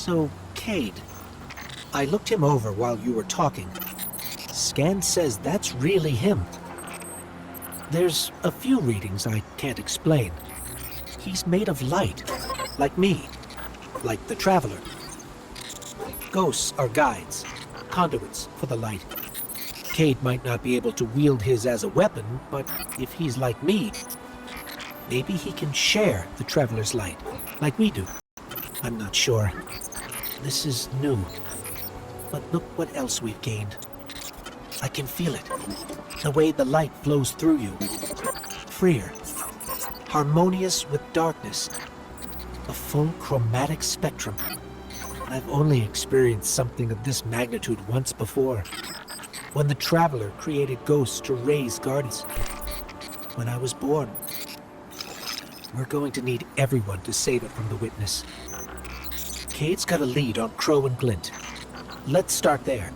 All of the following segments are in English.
So, Cade, I looked him over while you were talking. Scan says that's really him. There's a few readings I can't explain. He's made of light, like me, like the Traveler. Ghosts are guides, conduits for the light. Cade might not be able to wield his as a weapon, but if he's like me, maybe he can share the Traveler's light, like we do. I'm not sure. This is new. But look what else we've gained. I can feel it. The way the light flows through you. Freer. Harmonious with darkness. A full chromatic spectrum. I've only experienced something of this magnitude once before. When the Traveler created ghosts to raise guardians. When I was born. We're going to need everyone to save it from the Witness. Cade's got a lead on Crow and Glint. Let's start there.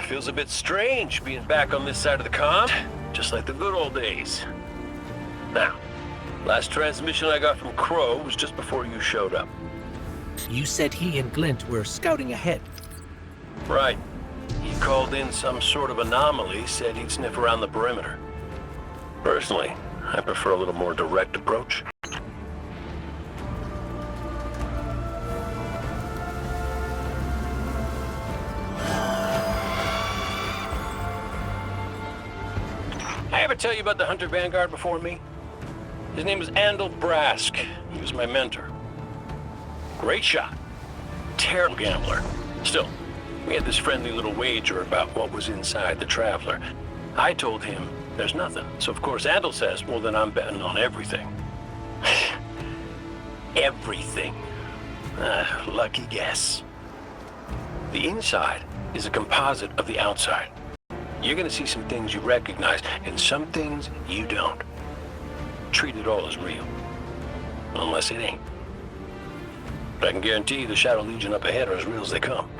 Feels a bit strange being back on this side of the comm, just like the good old days. Now, last transmission I got from Crow was just before you showed up. You said he and Glint were scouting ahead. Right. He called in some sort of anomaly, said he'd sniff around the perimeter. Personally, I prefer a little more direct approach. I ever tell you about the Hunter Vanguard before me? His name was Andal Brask. He was my mentor. Great shot. Terrible gambler. Still, we had this friendly little wager about what was inside the Traveler. I told him there's nothing. So of course Andal says, well then I'm betting on everything. Everything. Lucky guess. The inside is a composite of the outside. You're gonna see some things you recognize, and some things you don't. Treat it all as real. Unless it ain't. But I can guarantee you the Shadow Legion up ahead are as real as they come.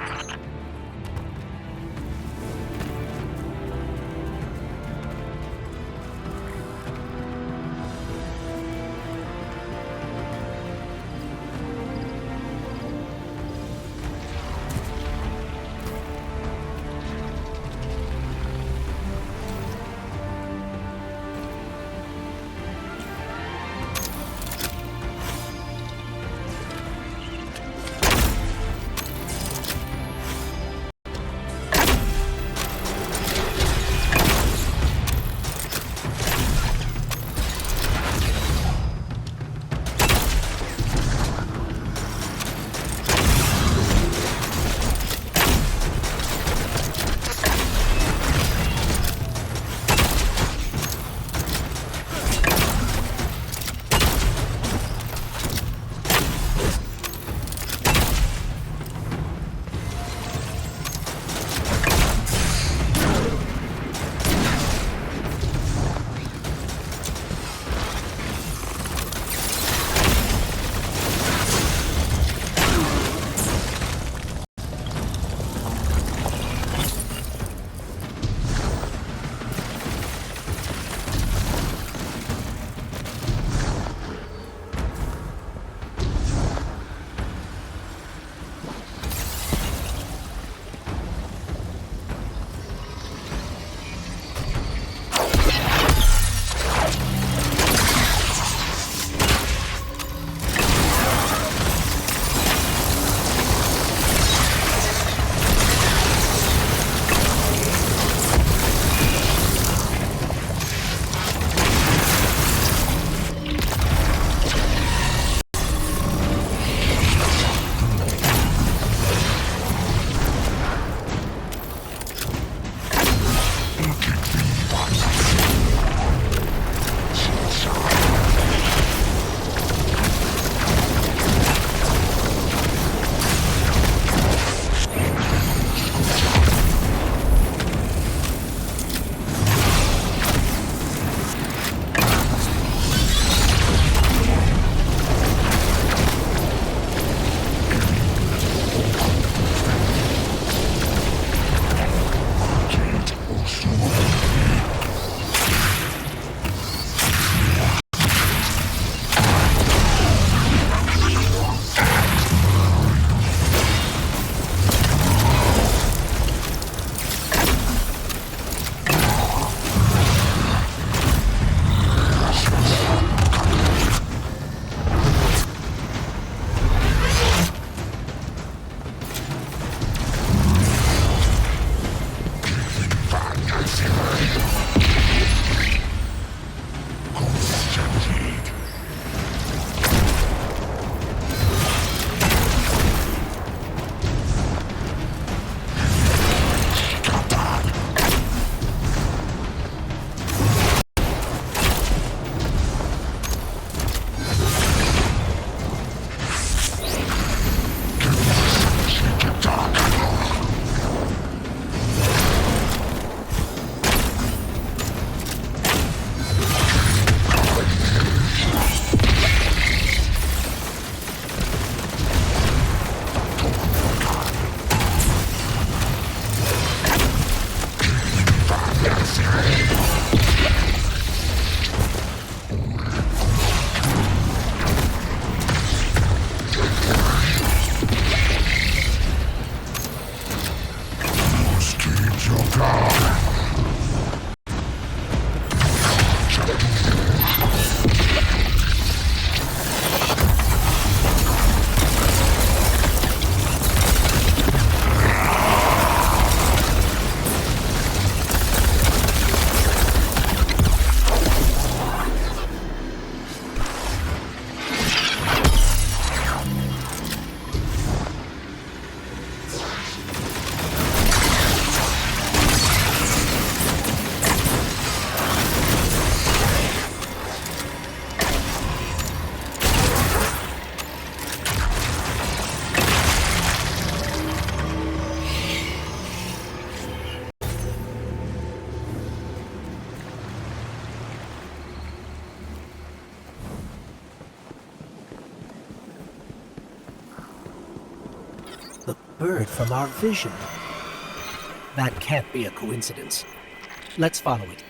The bird from our vision. That can't be a coincidence. Let's follow it.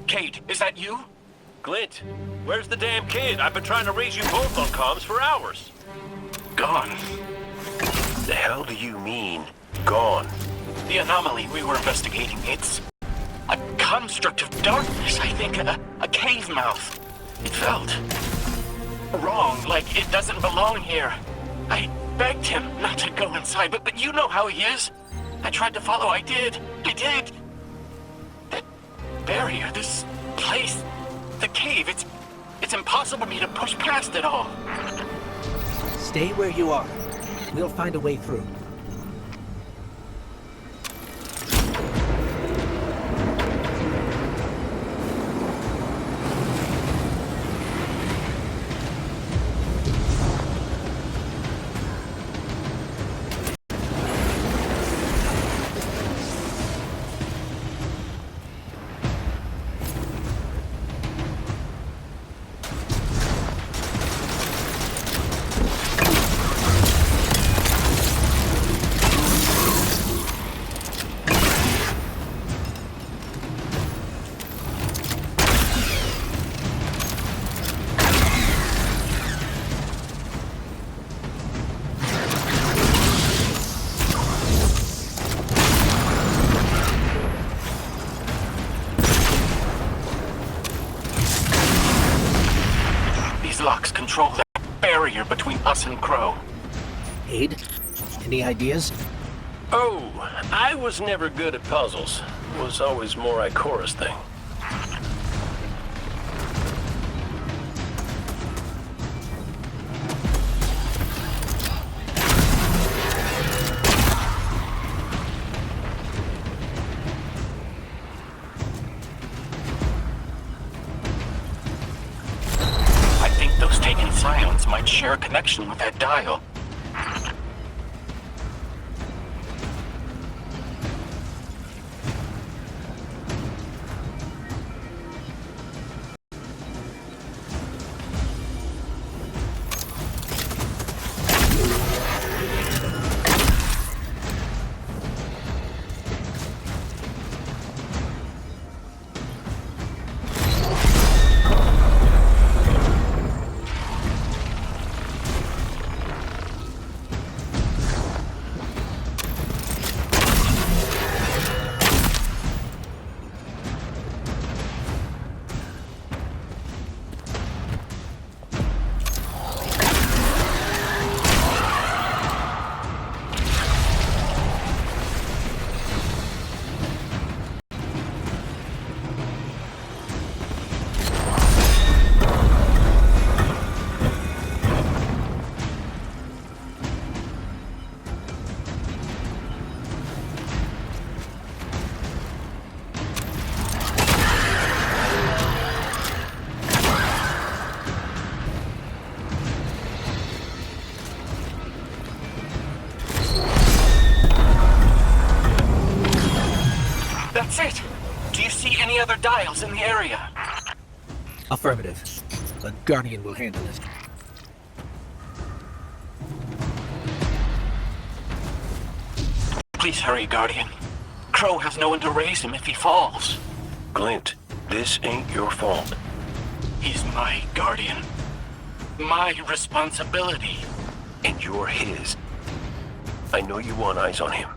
Kate, is that you? Glint, where's the damn kid? I've been trying to reach you both on comms for hours. Gone. The hell do you mean, gone? The anomaly we were investigating, it's a construct of darkness, I think, a cave mouth. It felt wrong, like it doesn't belong here. I begged him not to go inside, but you know how he is. I tried to follow, I did. That barrier, this place, the cave, it's impossible for me to push past it all. Stay where you are. We'll find a way through. Locks control that barrier between us and Crow. Aid? Any ideas? Oh, I was never good at puzzles. Was always more Ikora's thing. Scions might share a connection with that dial. That's it! Do you see any other dials in the area? Affirmative. The Guardian will handle it. Please hurry, Guardian. Crow has no one to raise him if he falls. Glint, this ain't your fault. He's my Guardian. My responsibility. And you're his. I know you want eyes on him,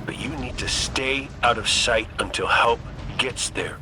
but you need to stay out of sight until help gets there.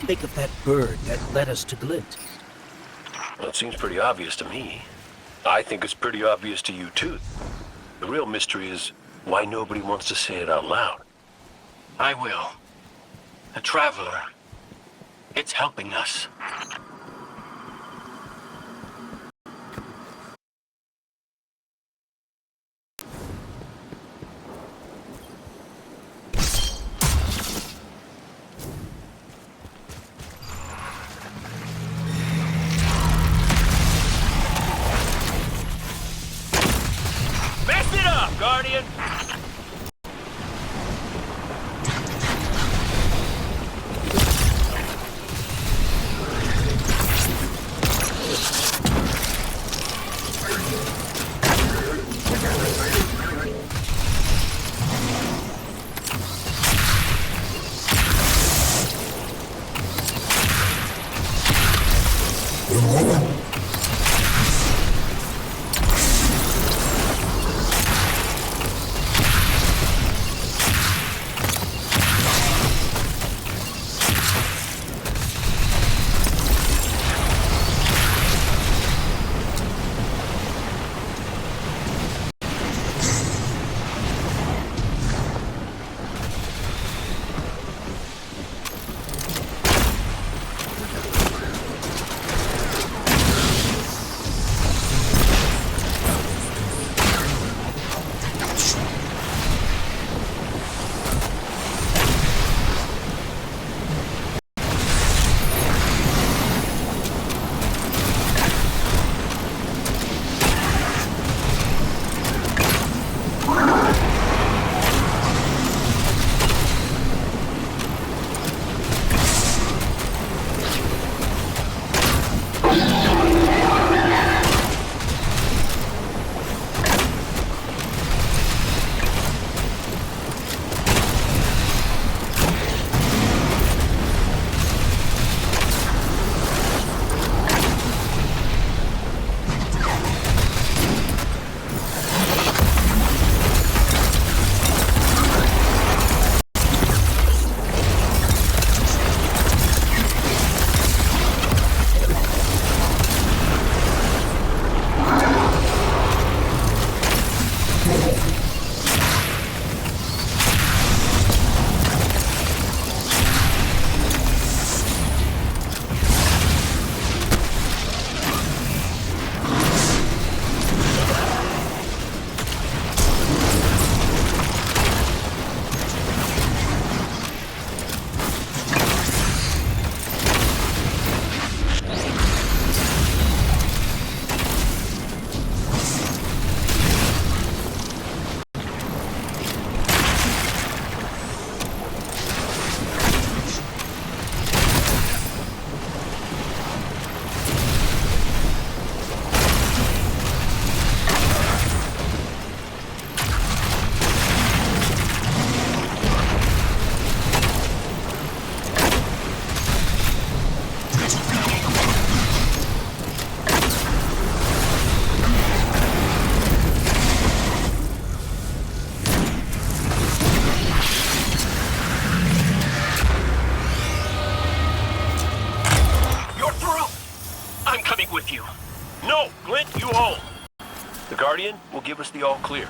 make of that bird that led us to Glint? Well, it seems pretty obvious to me. I think it's pretty obvious to you, too. The real mystery is why nobody wants to say it out loud. I will. The Traveler. It's helping us. Mess it up, Guardian! Guardian will give us the all clear.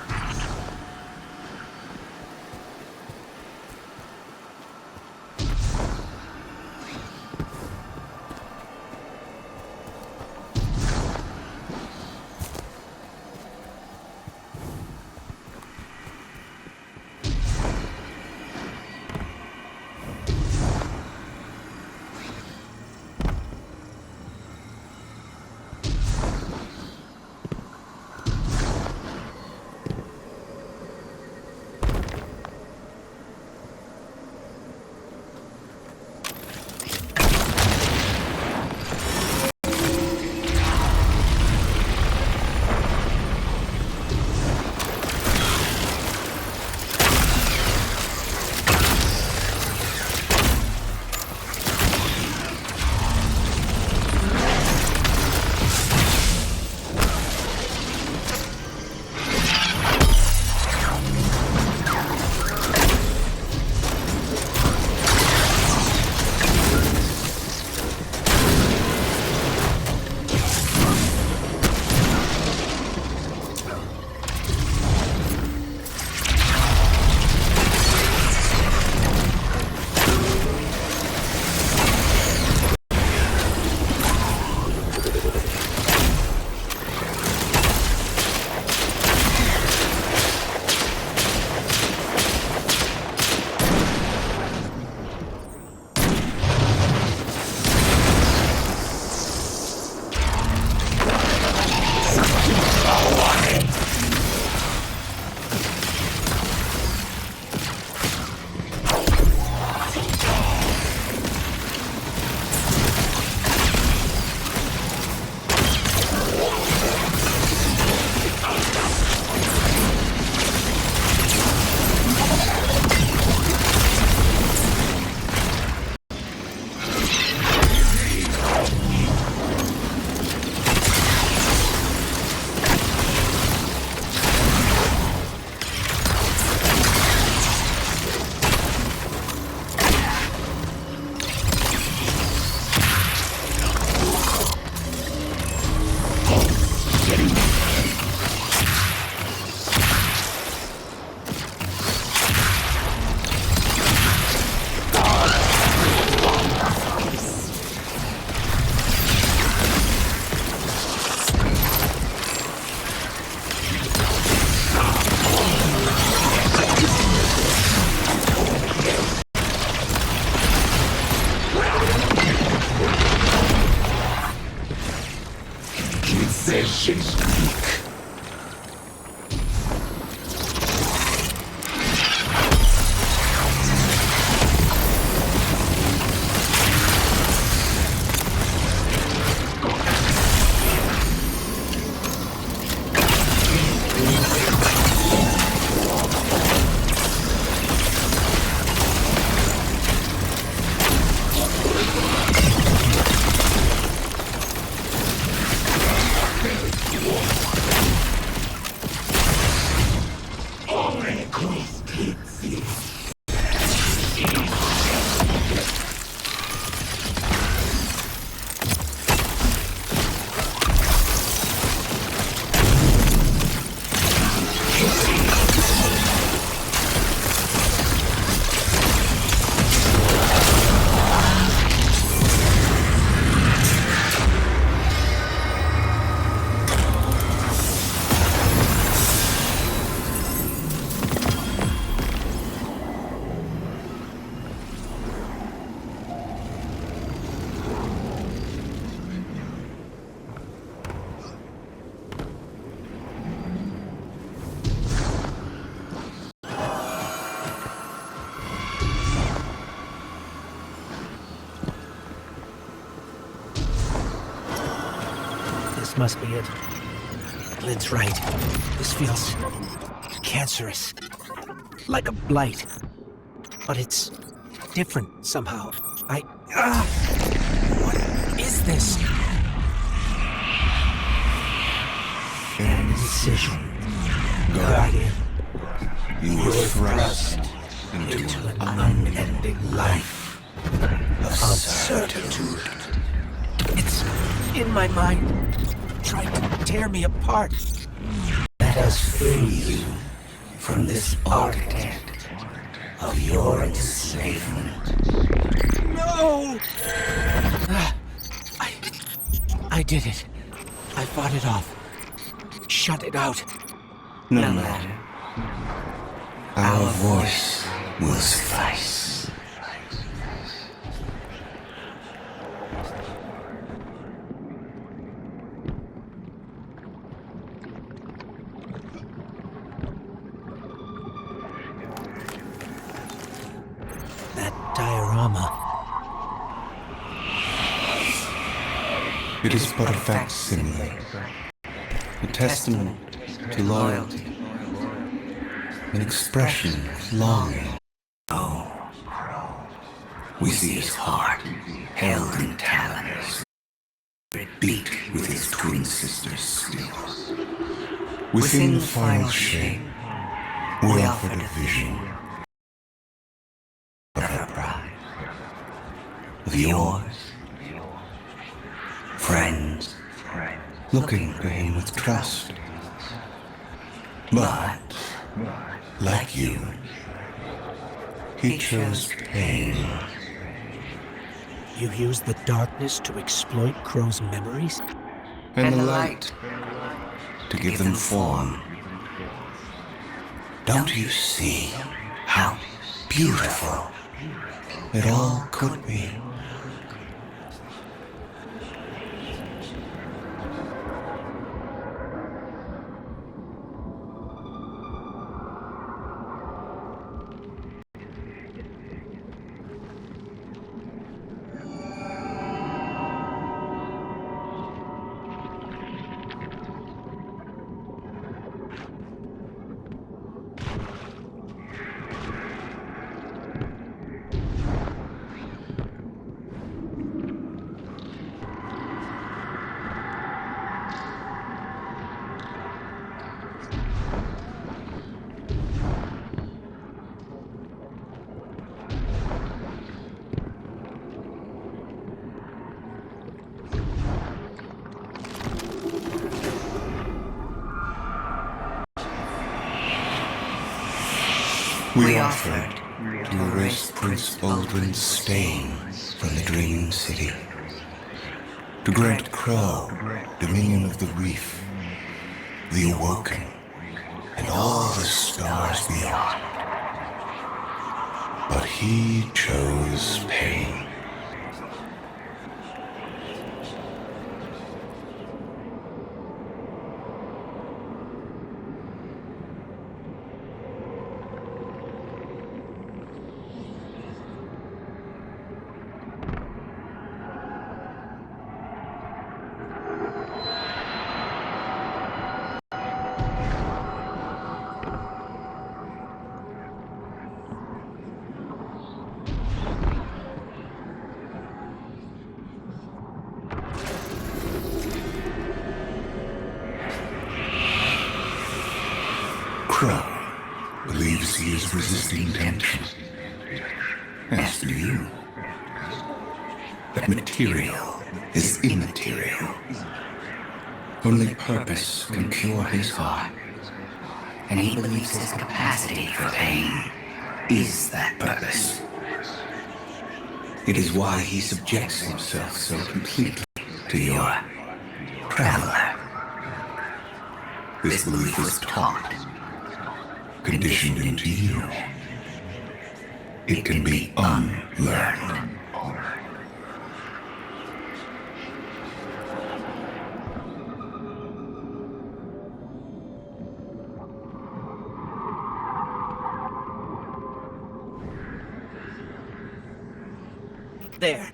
This must be it. Lynn's right. This feels cancerous. Like a blight. But it's different somehow. What is this? Incision. Guardian. You were thrust into an unending life of certitude. It's in my mind, trying to tear me apart. Let us free you from this architect of your enslavement. No! I did it. I fought it off. Shut it out. No matter. Our voice will suffice. That diorama. It is but a facsimile, a testament to loyalty, an expression of longing. Oh, we see his heart held in talons, it beat with his twin sister's steel. Within the final shape, we offered a vision of her bride, of yours, friends, looking to him with trust. But, like you, he chose pain. You used the darkness to exploit Crow's memories? And the light to give them form. Don't you see how beautiful it all could be? We offered to erase Prince Baldwin's stain from the dreaming city, to grant Crow dominion of the reef, the awoken, and all the stars beyond. But he chose pain. Crow believes he is resisting temptation. As do you. That material is immaterial. Only purpose can cure his heart. And he believes his capacity for pain is that purpose. It is why he subjects himself so completely to your traveler. This belief was taught, conditioned into you. It can be unlearned. There.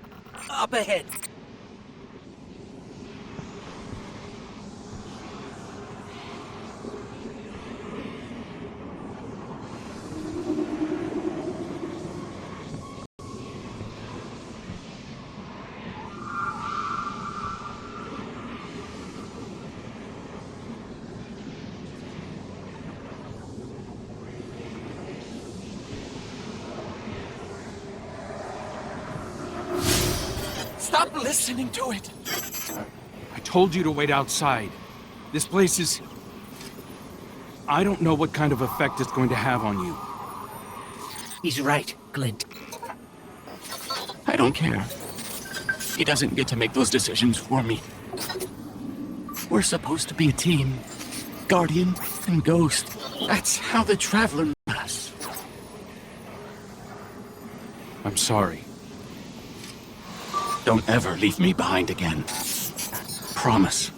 Up ahead. Stop listening to it! I told you to wait outside. This place is... I don't know what kind of effect it's going to have on you. He's right, Glint. I don't care. He doesn't get to make those decisions for me. We're supposed to be a team. Guardian and Ghost. That's how the Traveler met us. I'm sorry. Don't ever leave me behind again. Promise.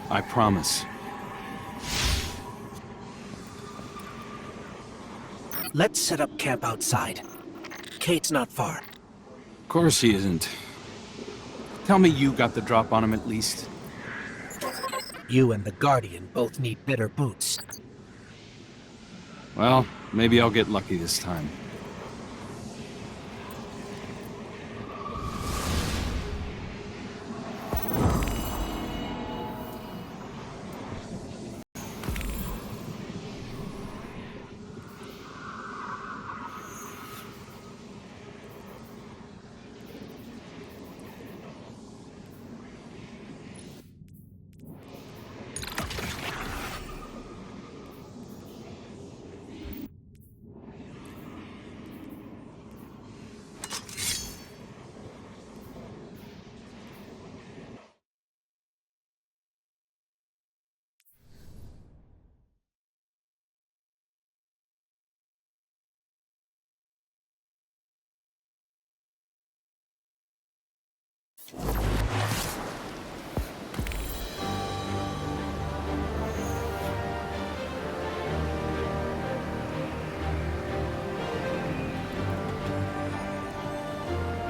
I promise. Let's set up camp outside. Kate's not far. Of course he isn't. Tell me you got the drop on him at least. You and the Guardian both need better boots. Well, maybe I'll get lucky this time.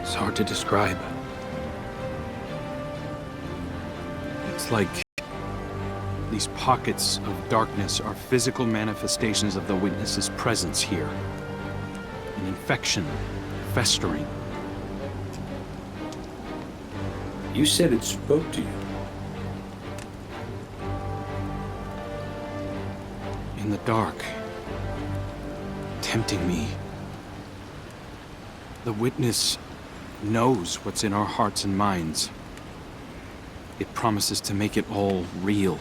It's hard to describe. It's like these pockets of darkness are physical manifestations of the Witness's presence here. An infection, festering. You said it spoke to you. In the dark. Tempting me. The Witness knows what's in our hearts and minds. It promises to make it all real.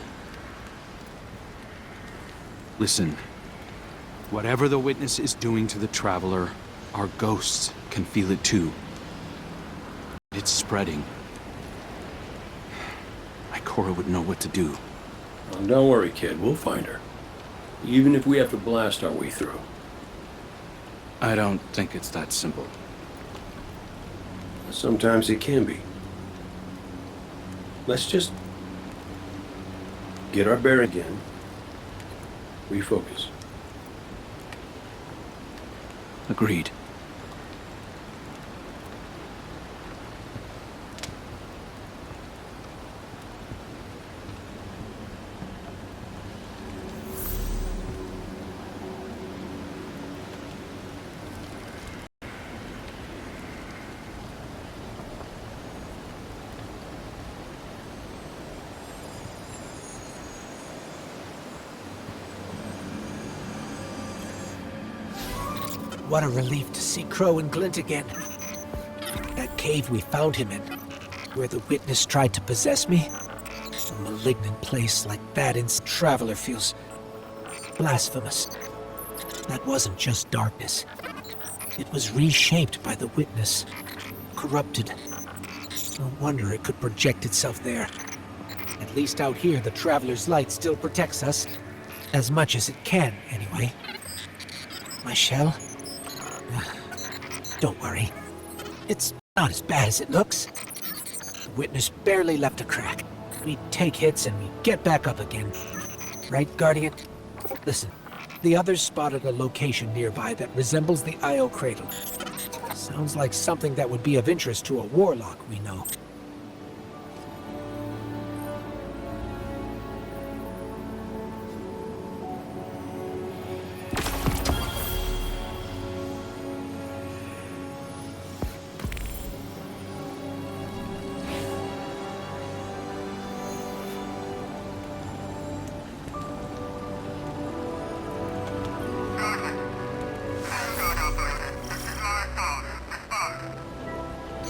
Listen, whatever the Witness is doing to the Traveler, our ghosts can feel it too. It's spreading. Ikora would know what to do. Well, don't worry, kid. We'll find her. Even if we have to blast our way through. I don't think it's that simple. Sometimes it can be. Let's just get our bearings again. Refocus. Agreed. What a relief to see Crow and Glint again. That cave we found him in, where the witness tried to possess me. A malignant place like that in Traveler feels blasphemous. That wasn't just darkness. It was reshaped by the witness, corrupted. No wonder it could project itself there. At least out here, the Traveler's light still protects us. As much as it can, anyway. My shell? Don't worry. It's not as bad as it looks. The witness barely left a crack. We take hits and we get back up again. Right, Guardian? Listen, the others spotted a location nearby that resembles the Io Cradle. Sounds like something that would be of interest to a warlock we know.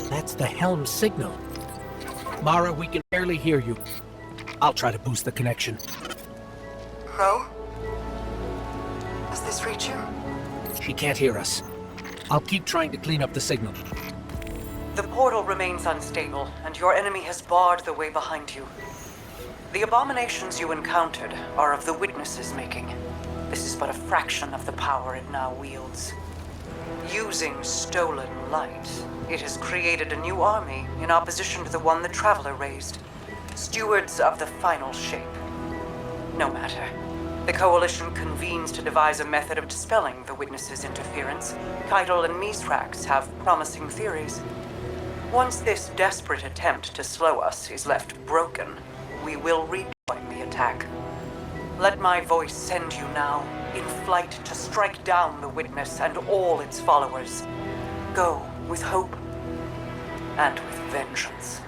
That's the helm signal. Mara, we can barely hear you. I'll try to boost the connection. Crow? Does this reach you? She can't hear us. I'll keep trying to clean up the signal. The portal remains unstable, and your enemy has barred the way behind you. The abominations you encountered are of the Witness's making. This is but a fraction of the power it now wields. Using stolen light, it has created a new army in opposition to the one the Traveler raised. Stewards of the final shape. No matter. The Coalition convenes to devise a method of dispelling the Witness's interference. Keitel and Mithrax have promising theories. Once this desperate attempt to slow us is left broken, we will rejoin the attack. Let my voice send you now, in flight to strike down the Witness and all its followers. Go with hope and with vengeance.